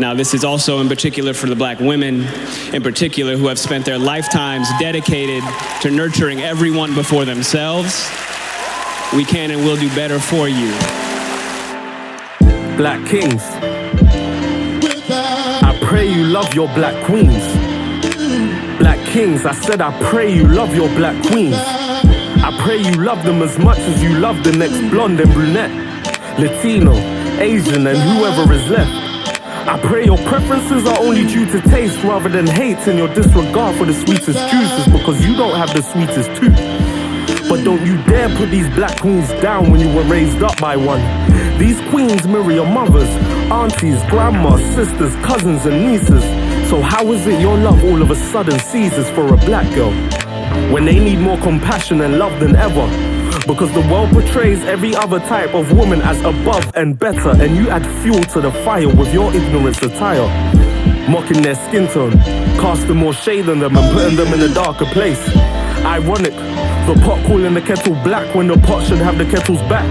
Now, this is also in particular for the black women, in particular, who have spent their lifetimes dedicated to nurturing everyone before themselves. We can and will do better for you. Black kings, I pray you love your black queens. Black kings, I said I pray you love your black queens. I pray you love them as much as you love the next blonde and brunette, Latino, Asian, and whoever is left. I pray your preferences are only due to taste rather than hate, and your disregard for the sweetest juices because you don't have the sweetest tooth. But don't you dare put these black queens down when you were raised up by one. These queens mirror your mothers, aunties, grandmas, sisters, cousins, and nieces. So how is it your love all of a sudden ceases for a black girl when they need more compassion and love than ever? Because the world portrays every other type of woman as above and better, and you add fuel to the fire with your ignorance attire, mocking their skin tone, casting more shade on them and putting them in a darker place. Ironic, the pot calling the kettle black when the pot should have the kettle's back.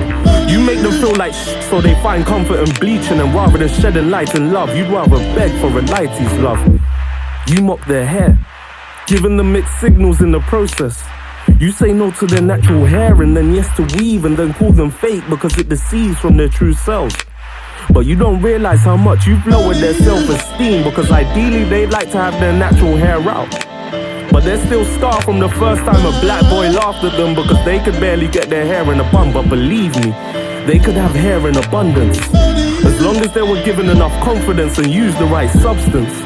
You make them feel like so they find comfort in bleaching, and rather than shedding light and love, you'd rather beg for a lighty's love. You mock their hair, giving them mixed signals in the process. You say no to their natural hair and then yes to weave, and then call them fake because it deceives from their true selves. But you don't realize how much you've lowered their self-esteem, because ideally they'd like to have their natural hair out, but they're still scarred from the first time a black boy laughed at them because they could barely get their hair in a bun. But believe me, they could have hair in abundance as long as they were given enough confidence and used the right substance.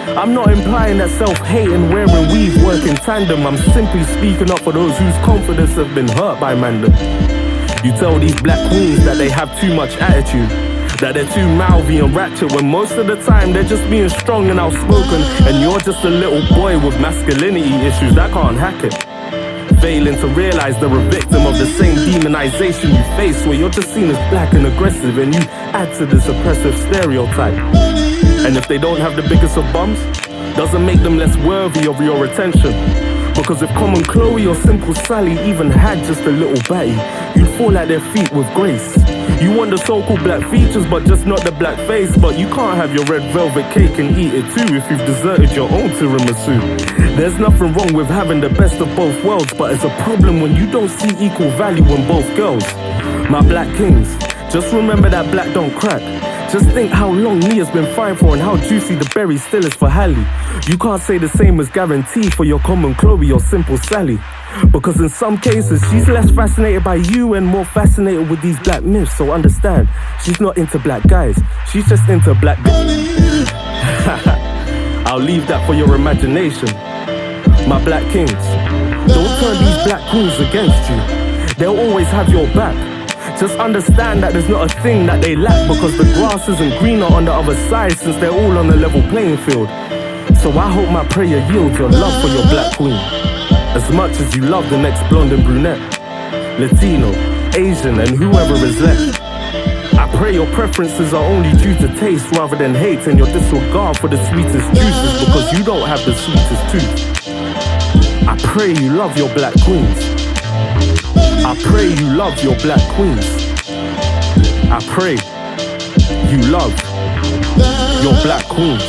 I'm not implying that self-hate and wearing weave work in tandem. I'm simply speaking up for those whose confidence have been hurt by mandem. You tell these black queens that they have too much attitude, that they're too mouthy and ratchet, when most of the time they're just being strong and outspoken, and you're just a little boy with masculinity issues that can't hack it. Failing to realize they're a victim of the same demonization you face, where you're just seen as black and aggressive, and you add to this oppressive stereotype. And if they don't have the biggest of bums, doesn't make them less worthy of your attention. Because if Common Chloe or Simple Sally even had just a little batty, you'd fall at their feet with grace. You want the so-called black features but just not the black face, but you can't have your red velvet cake and eat it too if you've deserted your own tiramisu. There's nothing wrong with having the best of both worlds, but it's a problem when you don't see equal value in both girls. My black kings, just remember that black don't crack. Just think how long Nia's been fine for and how juicy the berry still is for Hallie. You can't say the same as guarantee for your Common Chloe or Simple Sally, because in some cases she's less fascinated by you and more fascinated with these black myths. So understand, she's not into black guys, she's just into black I'll leave that for your imagination. My black kings, don't turn these black queens against you. They'll always have your back. Just understand that there's not a thing that they lack, because the grass isn't greener on the other side since they're all on a level playing field. So I hope my prayer yields your love for your black queen as much as you love the next blonde and brunette, Latino, Asian, and whoever is left. I pray your preferences are only due to taste rather than hate, and your disregard for the sweetest juices because you don't have the sweetest tooth. I pray you love your black queens. I pray you love your black queens. I pray you love your black queens.